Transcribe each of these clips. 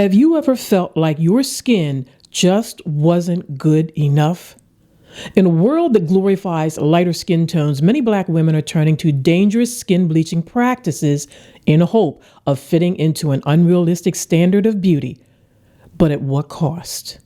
Have you ever felt like your skin just wasn't good enough? In a world that glorifies lighter skin tones, many Black women are turning to dangerous skin bleaching practices in hope of fitting into an unrealistic standard of beauty. But at what cost?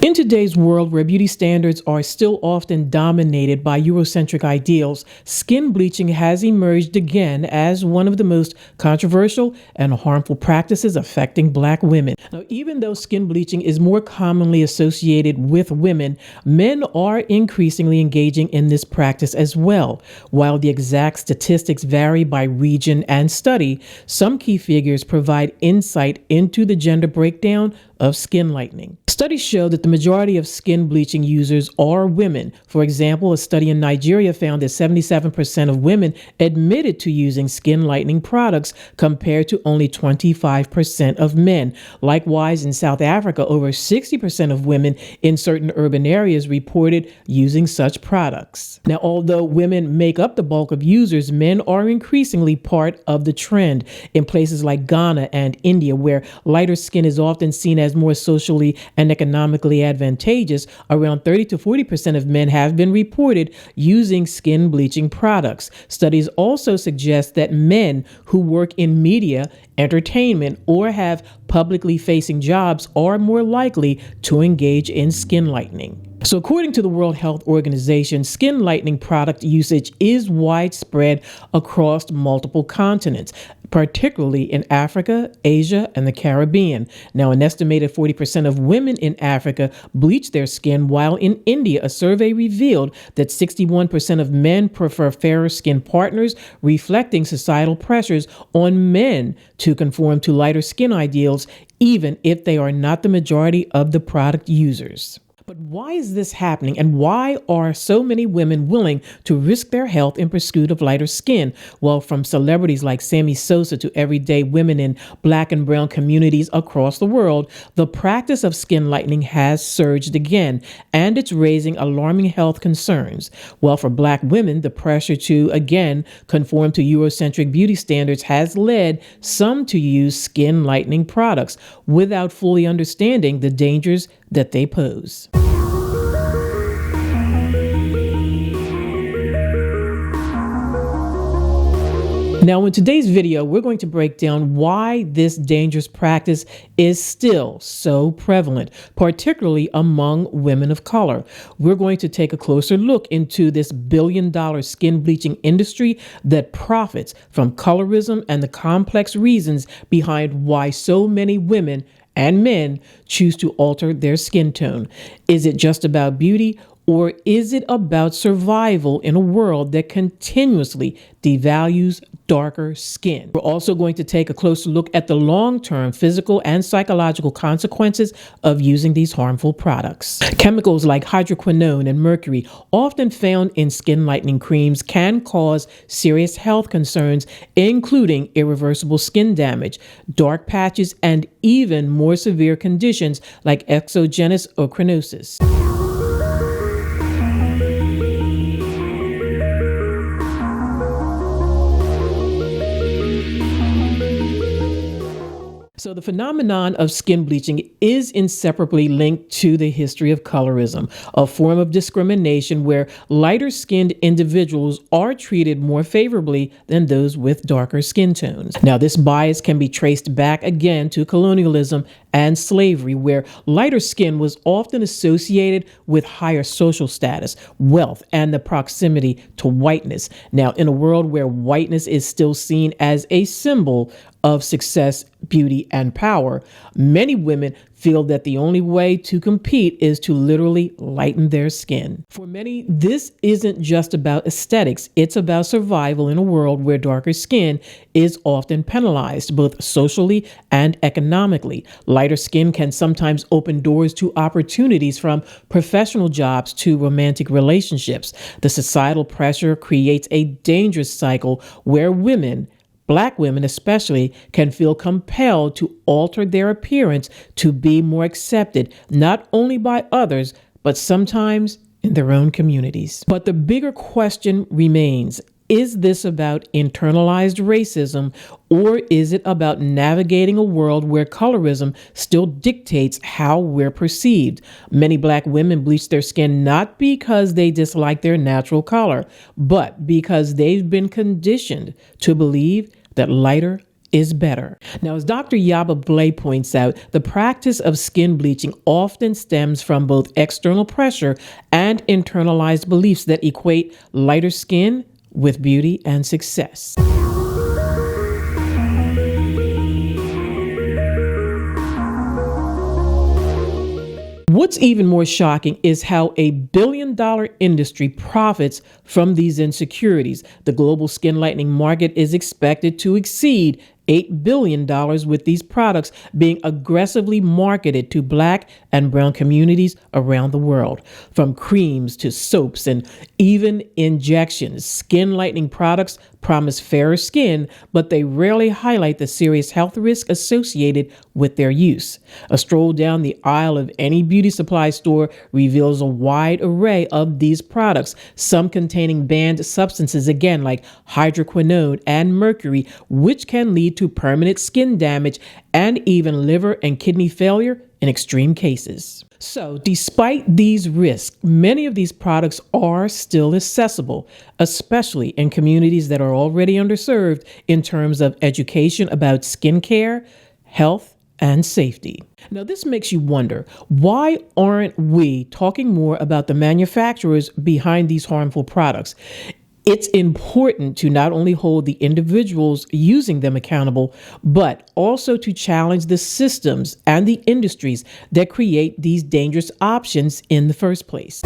In today's world, where beauty standards are still often dominated by Eurocentric ideals, skin bleaching has emerged again as one of the most controversial and harmful practices affecting Black women. Now, even though skin bleaching is more commonly associated with women, men are increasingly engaging in this practice as well. While the exact statistics vary by region and study, some key figures provide insight into the gender breakdown of skin lightening. Studies show that the majority of skin bleaching users are women. For example, a study in Nigeria found that 77% of women admitted to using skin lightening products compared to only 25% of men. Likewise, in South Africa, over 60% of women in certain urban areas reported using such products. Now, although women make up the bulk of users, men are increasingly part of the trend. In places like Ghana and India, where lighter skin is often seen as more socially and economically advantageous, around 30 to 40% of men have been reported using skin bleaching products. Studies also suggest that men who work in media, entertainment, or have publicly facing jobs are more likely to engage in skin lightening. So according to the World Health Organization, skin lightening product usage is widespread across multiple continents, particularly in Africa, Asia, and the Caribbean. Now, an estimated 40% of women in Africa bleach their skin, while in India, a survey revealed that 61% of men prefer fairer skin partners, reflecting societal pressures on men to conform to lighter skin ideals, even if they are not the majority of the product users. But why is this happening, and why are so many women willing to risk their health in pursuit of lighter skin? Well, from celebrities like Sammy Sosa to everyday women in Black and brown communities across the world, the practice of skin lightening has surged again, and it's raising alarming health concerns. Well, for Black women, the pressure to, again, conform to Eurocentric beauty standards has led some to use skin lightening products without fully understanding the dangers that they pose. Now, in today's video, we're going to break down why this dangerous practice is still so prevalent, particularly among women of color. We're going to take a closer look into this billion-dollar skin bleaching industry that profits from colorism and the complex reasons behind why so many women and men choose to alter their skin tone. Is it just about beauty, or is it about survival in a world that continuously devalues darker skin? We're also going to take a closer look at the long-term physical and psychological consequences of using these harmful products. Chemicals like hydroquinone and mercury, often found in skin lightening creams, can cause serious health concerns, including irreversible skin damage, dark patches, and even more severe conditions like exogenous ochronosis. So the phenomenon of skin bleaching is inseparably linked to the history of colorism, a form of discrimination where lighter-skinned individuals are treated more favorably than those with darker skin tones. Now, this bias can be traced back again to colonialism and slavery, where lighter skin was often associated with higher social status, wealth, and the proximity to whiteness. Now, in a world where whiteness is still seen as a symbol of success, beauty, and power, many women feel that the only way to compete is to literally lighten their skin. For many, this isn't just about aesthetics. It's about survival in a world where darker skin is often penalized, both socially and economically. Lighter skin can sometimes open doors to opportunities, from professional jobs to romantic relationships. The societal pressure creates a dangerous cycle where women, Black women especially, can feel compelled to alter their appearance to be more accepted, not only by others, but sometimes in their own communities. But the bigger question remains: is this about internalized racism, or is it about navigating a world where colorism still dictates how we're perceived? Many Black women bleach their skin not because they dislike their natural color, but because they've been conditioned to believe that lighter is better. Now, as Dr. Yaba Blay points out, the practice of skin bleaching often stems from both external pressure and internalized beliefs that equate lighter skin with beauty and success. What's even more shocking is how a billion-dollar industry profits from these insecurities. The global skin lightening market is expected to exceed $8 billion, with these products being aggressively marketed to Black and brown communities around the world. From creams to soaps and even injections, skin lightening products promise fairer skin, but they rarely highlight the serious health risks associated with their use. A stroll down the aisle of any beauty supply store reveals a wide array of these products, some containing banned substances, again, like hydroquinone and mercury, which can lead to permanent skin damage and even liver and kidney failure in extreme cases. So, despite these risks, many of these products are still accessible, especially in communities that are already underserved in terms of education about skincare, health, and safety. Now, this makes you wonder, why aren't we talking more about the manufacturers behind these harmful products? It's important to not only hold the individuals using them accountable, but also to challenge the systems and the industries that create these dangerous options in the first place.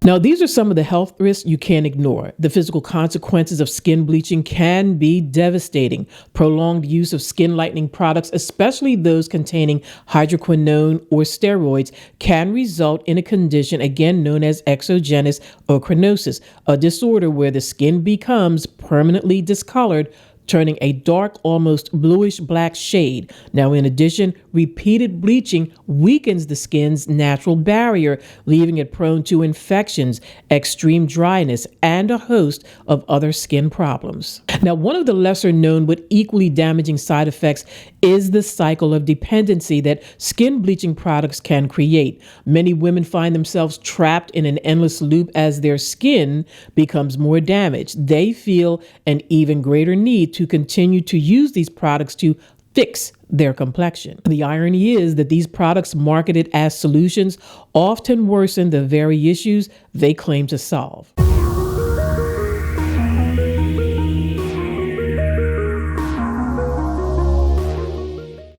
Now, these are some of the health risks you can't ignore. The physical consequences of skin bleaching can be devastating. Prolonged use of skin lightening products, especially those containing hydroquinone or steroids, can result in a condition, again known as exogenous ochronosis, a disorder where the skin becomes permanently discolored, turning a dark, almost bluish-black shade. Now, in addition, repeated bleaching weakens the skin's natural barrier, leaving it prone to infections, extreme dryness, and a host of other skin problems. Now, one of the lesser-known but equally damaging side effects is the cycle of dependency that skin bleaching products can create. Many women find themselves trapped in an endless loop as their skin becomes more damaged. They feel an even greater need to continue to use these products to fix their complexion. The irony is that these products marketed as solutions often worsen the very issues they claim to solve.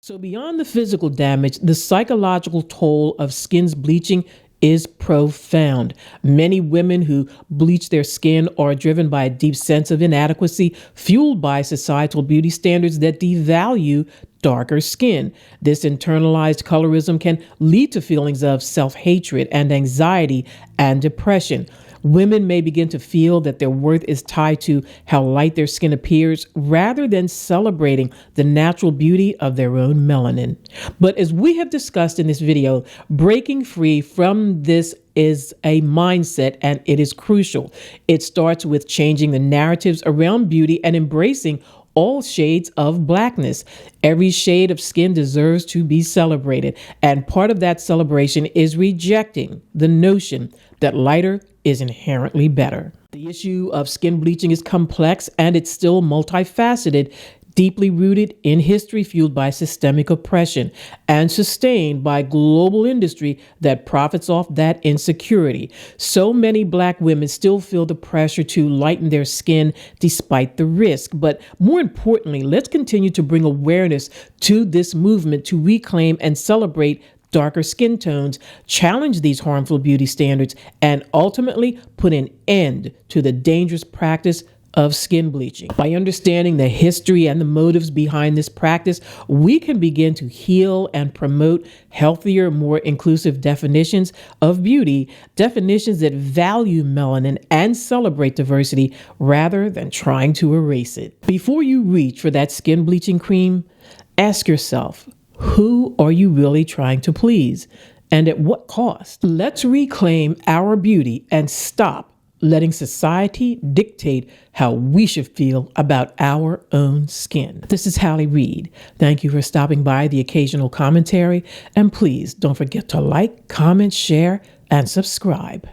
So beyond the physical damage, the psychological toll of skin's bleaching is profound. Many women who bleach their skin are driven by a deep sense of inadequacy, fueled by societal beauty standards that devalue darker skin. This internalized colorism can lead to feelings of self-hatred and anxiety and depression. Women may begin to feel that their worth is tied to how light their skin appears, rather than celebrating the natural beauty of their own melanin. But as we have discussed in this video, breaking free from this is a mindset, and it is crucial. It starts with changing the narratives around beauty and embracing all shades of blackness. Every shade of skin deserves to be celebrated, and part of that celebration is rejecting the notion that lighter is inherently better. The issue of skin bleaching is complex, and it's still multifaceted. deeply rooted in history fueled by systemic oppression and sustained by global industry that profits off that insecurity. So many Black women still feel the pressure to lighten their skin despite the risk. But more importantly, let's continue to bring awareness to this movement to reclaim and celebrate darker skin tones, challenge these harmful beauty standards, and ultimately put an end to the dangerous practice of skin bleaching. By understanding the history and the motives behind this practice, we can begin to heal and promote healthier, more inclusive definitions of beauty, definitions that value melanin and celebrate diversity rather than trying to erase it. Before you reach for that skin bleaching cream, ask yourself, who are you really trying to please, and at what cost? Let's reclaim our beauty and stop letting society dictate how we should feel about our own skin. This is Hallie Reed. Thank you for stopping by the occasional commentary, and please don't forget to like, comment, share, and subscribe.